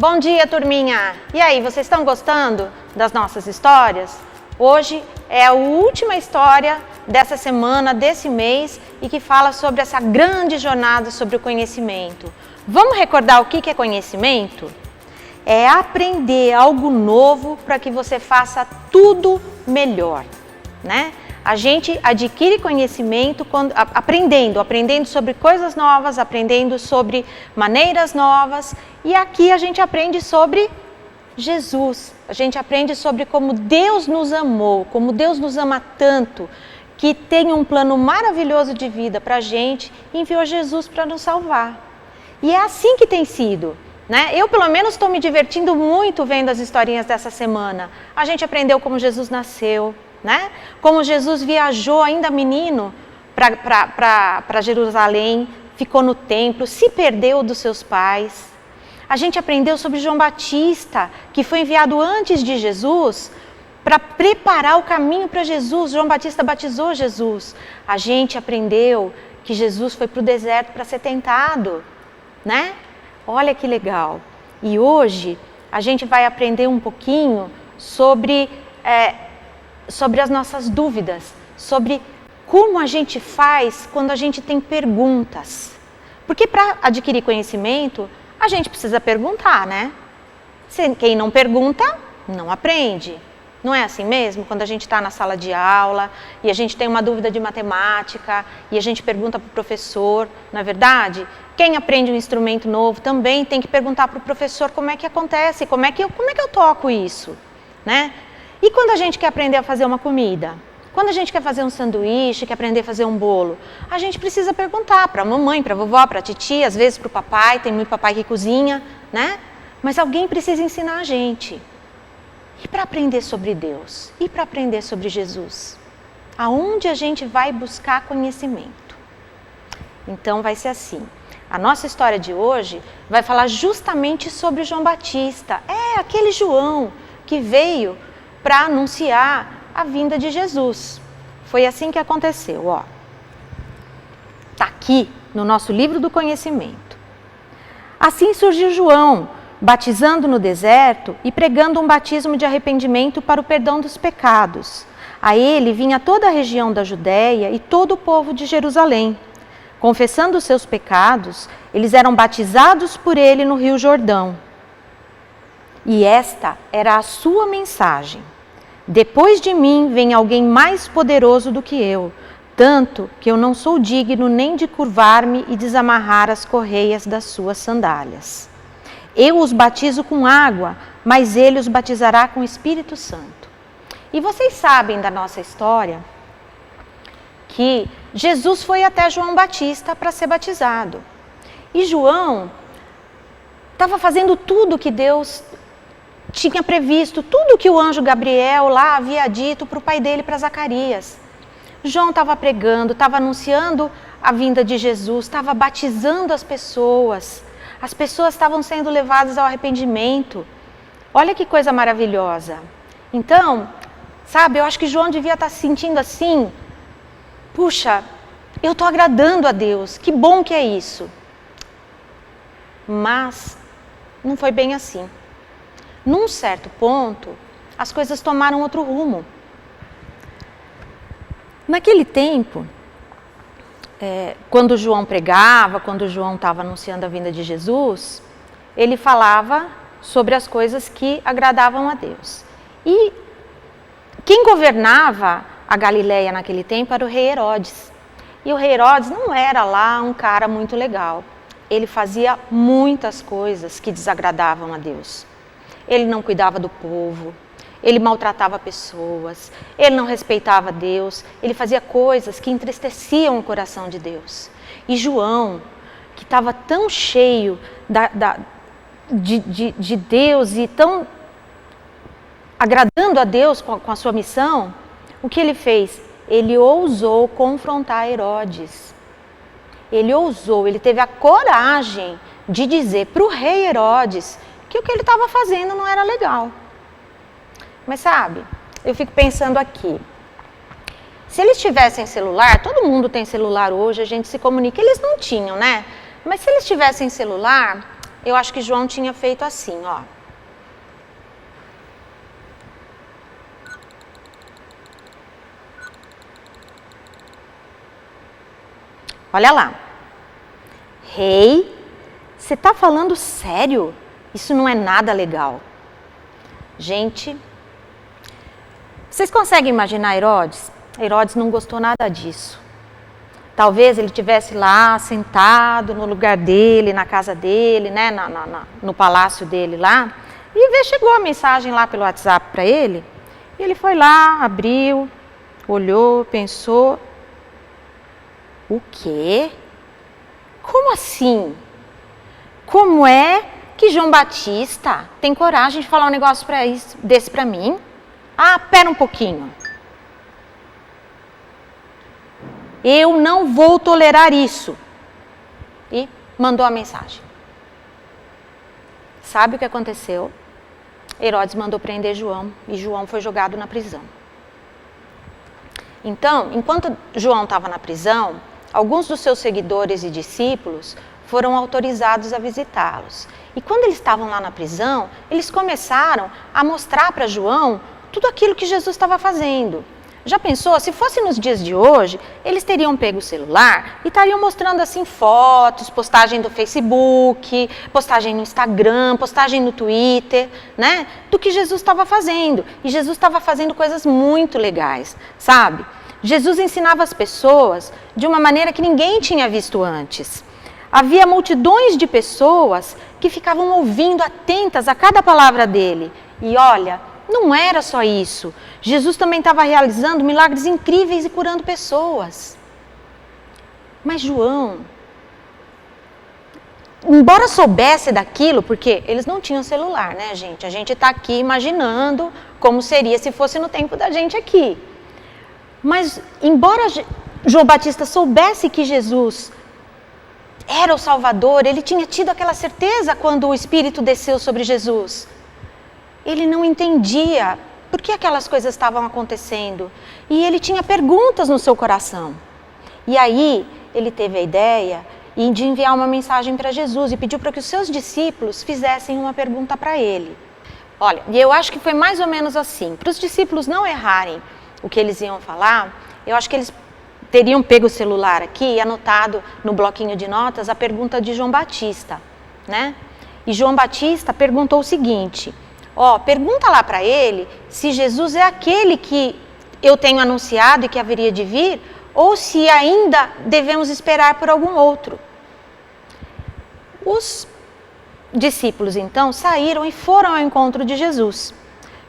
Bom dia, turminha! E aí, vocês estão gostando das nossas histórias? Hoje é a última história dessa semana, desse mês, e que fala sobre essa grande jornada sobre o conhecimento. Vamos recordar o que é conhecimento? É aprender algo novo para que você faça tudo melhor, né? A gente adquire conhecimento aprendendo sobre coisas novas, aprendendo sobre maneiras novas, e aqui a gente aprende sobre Jesus. A gente aprende sobre como Deus nos amou, como Deus nos ama tanto, que tem um plano maravilhoso de vida para a gente e enviou Jesus para nos salvar. E é assim que tem sido, né? Eu, pelo menos, estou me divertindo muito vendo as historinhas dessa semana. A gente aprendeu como Jesus nasceu, né? Como Jesus viajou ainda menino para Jerusalém, ficou no templo, se perdeu dos seus pais. A gente aprendeu sobre João Batista, que foi enviado antes de Jesus para preparar o caminho para Jesus. João Batista batizou Jesus. A gente aprendeu que Jesus foi para o deserto para ser tentado, né? Olha que legal. E hoje a gente vai aprender um pouquinho sobre as nossas dúvidas, sobre como a gente faz quando a gente tem perguntas. Porque para adquirir conhecimento, a gente precisa perguntar, né? Quem não pergunta, não aprende. Não é assim mesmo? Quando a gente está na sala de aula e a gente tem uma dúvida de matemática e a gente pergunta para o professor, não é verdade? Quem aprende um instrumento novo também tem que perguntar para o professor como é que acontece, como é que eu toco isso, né? E quando a gente quer aprender a fazer uma comida? Quando a gente quer fazer um sanduíche, quer aprender a fazer um bolo, a gente precisa perguntar para a mamãe, para a vovó, para a titia, às vezes para o papai, tem muito papai que cozinha, né? Mas alguém precisa ensinar a gente. E para aprender sobre Deus? E para aprender sobre Jesus? Aonde a gente vai buscar conhecimento? Então vai ser assim. A nossa história de hoje vai falar justamente sobre João Batista. É aquele João que veio para anunciar a vinda de Jesus. Foi assim que aconteceu, ó. Está aqui no nosso livro do conhecimento. Assim surgiu João, batizando no deserto e pregando um batismo de arrependimento para o perdão dos pecados. A ele vinha toda a região da Judéia e todo o povo de Jerusalém. Confessando os seus pecados, eles eram batizados por ele no Rio Jordão. E esta era a sua mensagem: depois de mim vem alguém mais poderoso do que eu, tanto que eu não sou digno nem de curvar-me e desamarrar as correias das suas sandálias. Eu os batizo com água, mas ele os batizará com o Espírito Santo. E vocês sabem da nossa história que Jesus foi até João Batista para ser batizado. E João estava fazendo tudo que Deus tinha previsto, tudo que o anjo Gabriel lá havia dito para o pai dele, para Zacarias. João estava pregando, estava anunciando a vinda de Jesus, estava batizando as pessoas. As pessoas estavam sendo levadas ao arrependimento. Olha que coisa maravilhosa. Então, sabe, eu acho que João devia estar se sentindo assim: puxa, eu estou agradando a Deus, que bom que é isso. Mas não foi bem assim. Num certo ponto, as coisas tomaram outro rumo. Naquele tempo, quando João pregava, quando João estava anunciando a vinda de Jesus, ele falava sobre as coisas que agradavam a Deus. E quem governava a Galileia naquele tempo era o rei Herodes. E o rei Herodes não era lá um cara muito legal. Ele fazia muitas coisas que desagradavam a Deus. Ele não cuidava do povo, ele maltratava pessoas, ele não respeitava Deus, ele fazia coisas que entristeciam o coração de Deus. E João, que estava tão cheio de Deus e tão agradando a Deus com a sua missão, o que ele fez? Ele ousou confrontar Herodes. Ele teve a coragem de dizer para o rei Herodes que o que ele estava fazendo não era legal. Mas sabe, eu fico pensando aqui, se eles tivessem celular, todo mundo tem celular hoje, a gente se comunica, eles não tinham, né? Mas se eles tivessem celular, eu acho que João tinha feito assim, ó. Olha lá. Rei, você está falando sério? Isso não é nada legal. Gente, vocês conseguem imaginar Herodes? Herodes não gostou nada disso. Talvez ele estivesse lá, sentado no lugar dele, na casa dele, né, no palácio dele lá, e chegou a mensagem lá pelo WhatsApp para ele. E ele foi lá, abriu, olhou, pensou: o quê? Como assim? Como é que João Batista tem coragem de falar um negócio desse para mim? Ah, pera um pouquinho. Eu não vou tolerar isso. E mandou a mensagem. Sabe o que aconteceu? Herodes mandou prender João e João foi jogado na prisão. Então, enquanto João estava na prisão, alguns dos seus seguidores e discípulos foram autorizados a visitá-los. E quando eles estavam lá na prisão, eles começaram a mostrar para João tudo aquilo que Jesus estava fazendo. Já pensou? Se fosse nos dias de hoje, eles teriam pego o celular e estariam mostrando assim fotos, postagem do Facebook, postagem no Instagram, postagem no Twitter, né? Do que Jesus estava fazendo. E Jesus estava fazendo coisas muito legais, sabe? Jesus ensinava as pessoas de uma maneira que ninguém tinha visto antes. Havia multidões de pessoas que ficavam ouvindo atentas a cada palavra dele. E olha, não era só isso. Jesus também estava realizando milagres incríveis e curando pessoas. Mas João, embora soubesse daquilo, porque eles não tinham celular, né, gente? A gente está aqui imaginando como seria se fosse no tempo da gente aqui. Mas, embora João Batista soubesse que Jesus era o Salvador, ele tinha tido aquela certeza quando o Espírito desceu sobre Jesus. Ele não entendia por que aquelas coisas estavam acontecendo. E ele tinha perguntas no seu coração. E aí, ele teve a ideia de enviar uma mensagem para Jesus e pediu para que os seus discípulos fizessem uma pergunta para ele. Olha, e eu acho que foi mais ou menos assim. Para os discípulos não errarem o que eles iam falar, eu acho que eles teriam pego o celular aqui e anotado no bloquinho de notas a pergunta de João Batista, né? E João Batista perguntou o seguinte: pergunta lá para ele se Jesus é aquele que eu tenho anunciado e que haveria de vir, ou se ainda devemos esperar por algum outro. Os discípulos, então, saíram e foram ao encontro de Jesus.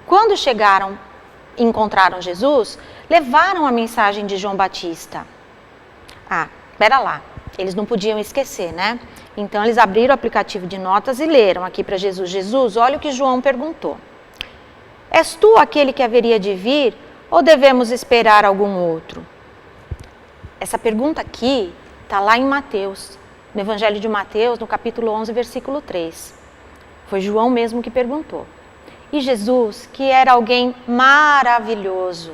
Quando chegaram e encontraram Jesus, levaram a mensagem de João Batista. Espera lá, eles não podiam esquecer, né? Então, eles abriram o aplicativo de notas e leram aqui para Jesus: Jesus, olha o que João perguntou. És tu aquele que haveria de vir, ou devemos esperar algum outro? Essa pergunta aqui está lá em Mateus, no Evangelho de Mateus, no capítulo 11, versículo 3. Foi João mesmo que perguntou. E Jesus, que era alguém maravilhoso,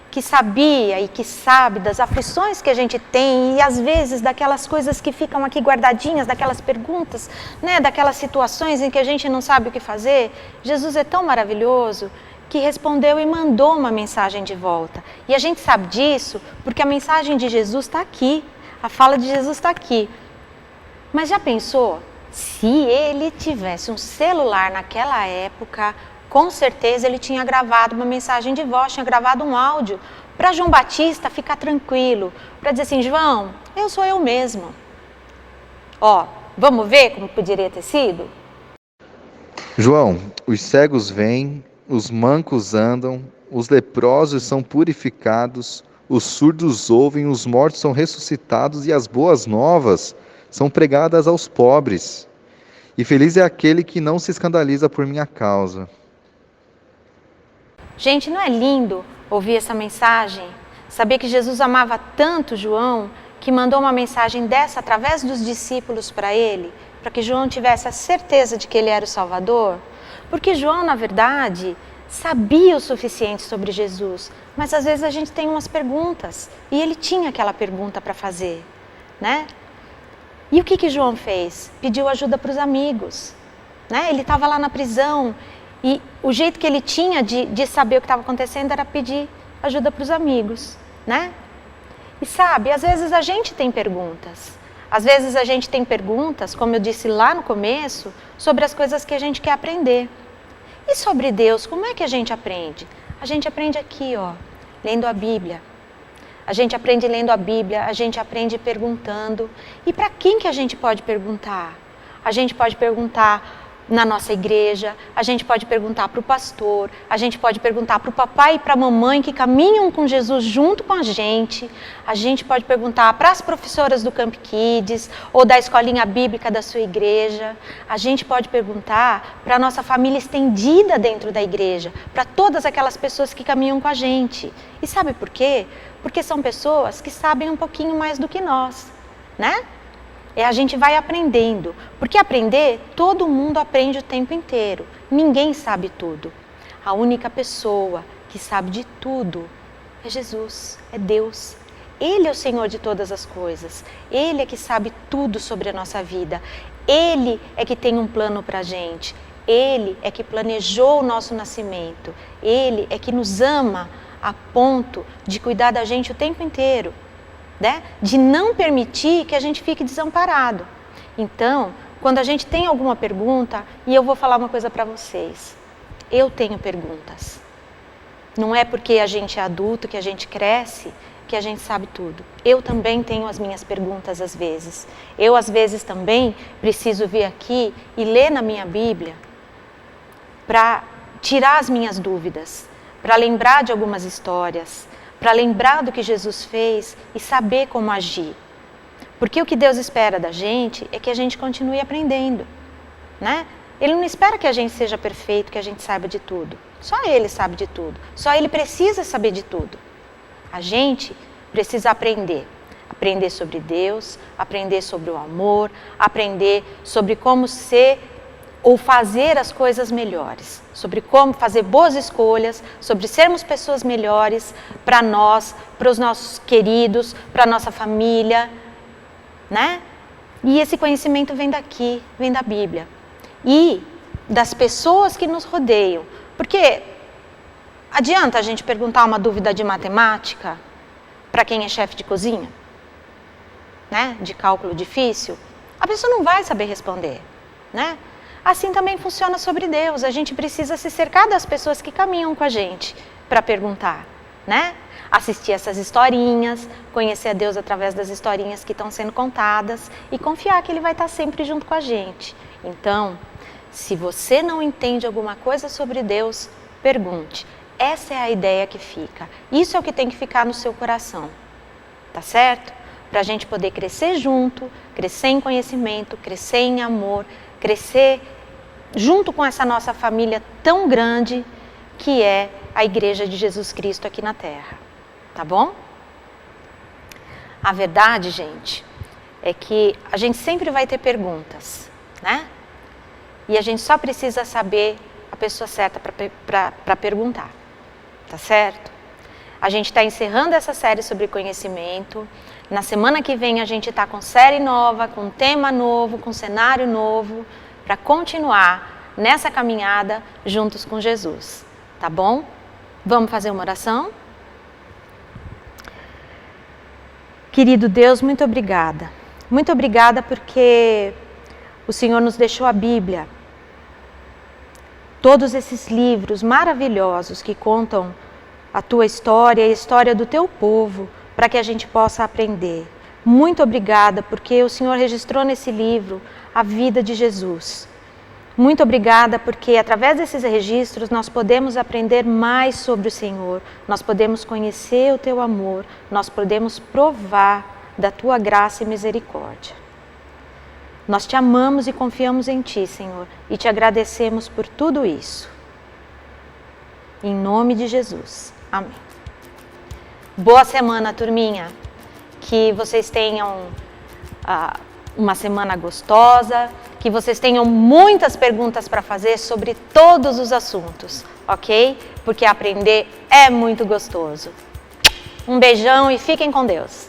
que sabia e que sabe das aflições que a gente tem e às vezes daquelas coisas que ficam aqui guardadinhas, daquelas perguntas, né, daquelas situações em que a gente não sabe o que fazer, Jesus é tão maravilhoso que respondeu e mandou uma mensagem de volta. E a gente sabe disso porque a mensagem de Jesus está aqui, a fala de Jesus está aqui. Mas já pensou? Se ele tivesse um celular naquela época, com certeza ele tinha gravado uma mensagem de voz, tinha gravado um áudio para João Batista ficar tranquilo, para dizer assim: João, eu sou eu mesmo. Vamos ver como poderia ter sido? João, os cegos veem, os mancos andam, os leprosos são purificados, os surdos ouvem, os mortos são ressuscitados e as boas novas são pregadas aos pobres. E feliz é aquele que não se escandaliza por minha causa. Gente, não é lindo ouvir essa mensagem? Saber que Jesus amava tanto João, que mandou uma mensagem dessa através dos discípulos para ele, para que João tivesse a certeza de que ele era o Salvador? Porque João, na verdade, sabia o suficiente sobre Jesus, mas às vezes a gente tem umas perguntas, e ele tinha aquela pergunta para fazer, né? E o que João fez? Pediu ajuda para os amigos, né? Ele estava lá na prisão e o jeito que ele tinha de saber o que estava acontecendo era pedir ajuda para os amigos, né? E sabe, às vezes a gente tem perguntas. Às vezes a gente tem perguntas, como eu disse lá no começo, sobre as coisas que a gente quer aprender. E sobre Deus, como é que a gente aprende? A gente aprende aqui, ó, lendo a Bíblia. A gente aprende lendo a Bíblia, a gente aprende perguntando. E para quem que a gente pode perguntar? A gente pode perguntar na nossa igreja, a gente pode perguntar para o pastor, a gente pode perguntar para o papai e para a mamãe que caminham com Jesus junto com a gente pode perguntar para as professoras do Camp Kids ou da escolinha bíblica da sua igreja, a gente pode perguntar para a nossa família estendida dentro da igreja, para todas aquelas pessoas que caminham com a gente. E sabe por quê? Porque são pessoas que sabem um pouquinho mais do que nós, né? A gente vai aprendendo, porque aprender, todo mundo aprende o tempo inteiro, ninguém sabe tudo. A única pessoa que sabe de tudo é Jesus, é Deus. Ele é o Senhor de todas as coisas, Ele é que sabe tudo sobre a nossa vida, Ele é que tem um plano para a gente, Ele é que planejou o nosso nascimento, Ele é que nos ama a ponto de cuidar da gente o tempo inteiro. Né? De não permitir que a gente fique desamparado. Então, quando a gente tem alguma pergunta, e eu vou falar uma coisa para vocês, eu tenho perguntas. Não é porque a gente é adulto, que a gente cresce, que a gente sabe tudo. Eu também tenho as minhas perguntas às vezes. Eu às vezes também preciso vir aqui e ler na minha Bíblia para tirar as minhas dúvidas, para lembrar de algumas histórias, para lembrar do que Jesus fez e saber como agir. Porque o que Deus espera da gente é que a gente continue aprendendo, né? Ele não espera que a gente seja perfeito, que a gente saiba de tudo. Só Ele sabe de tudo. Só Ele precisa saber de tudo. A gente precisa aprender. Aprender sobre Deus, aprender sobre o amor, aprender sobre como ser ou fazer as coisas melhores, sobre como fazer boas escolhas, sobre sermos pessoas melhores para nós, para os nossos queridos, para a nossa família, né? E esse conhecimento vem daqui, vem da Bíblia e das pessoas que nos rodeiam, porque adianta a gente perguntar uma dúvida de matemática para quem é chefe de cozinha, né? De cálculo difícil, a pessoa não vai saber responder, né? Assim também funciona sobre Deus, a gente precisa se cercar das pessoas que caminham com a gente para perguntar, né? Assistir essas historinhas, conhecer a Deus através das historinhas que estão sendo contadas e confiar que Ele vai estar sempre junto com a gente. Então, se você não entende alguma coisa sobre Deus, pergunte. Essa é a ideia que fica, isso é o que tem que ficar no seu coração, tá certo? Para a gente poder crescer junto, crescer em conhecimento, crescer em amor, crescer junto com essa nossa família tão grande que é a Igreja de Jesus Cristo aqui na Terra, tá bom? A verdade, gente, é que a gente sempre vai ter perguntas, né? E a gente só precisa saber a pessoa certa para perguntar, tá certo? A gente está encerrando essa série sobre conhecimento. Na semana que vem a gente está com série nova, com tema novo, com cenário novo, para continuar nessa caminhada juntos com Jesus, tá bom? Vamos fazer uma oração? Querido Deus, muito obrigada. Muito obrigada porque o Senhor nos deixou a Bíblia. Todos esses livros maravilhosos que contam a tua história e a história do teu povo, para que a gente possa aprender. Muito obrigada porque o Senhor registrou nesse livro a vida de Jesus. Muito obrigada porque através desses registros nós podemos aprender mais sobre o Senhor, nós podemos conhecer o teu amor, nós podemos provar da tua graça e misericórdia. Nós te amamos e confiamos em ti, Senhor, e te agradecemos por tudo isso. Em nome de Jesus. Amém. Boa semana, turminha. Que vocês tenham uma semana gostosa, que vocês tenham muitas perguntas para fazer sobre todos os assuntos, ok? Porque aprender é muito gostoso. Um beijão e fiquem com Deus.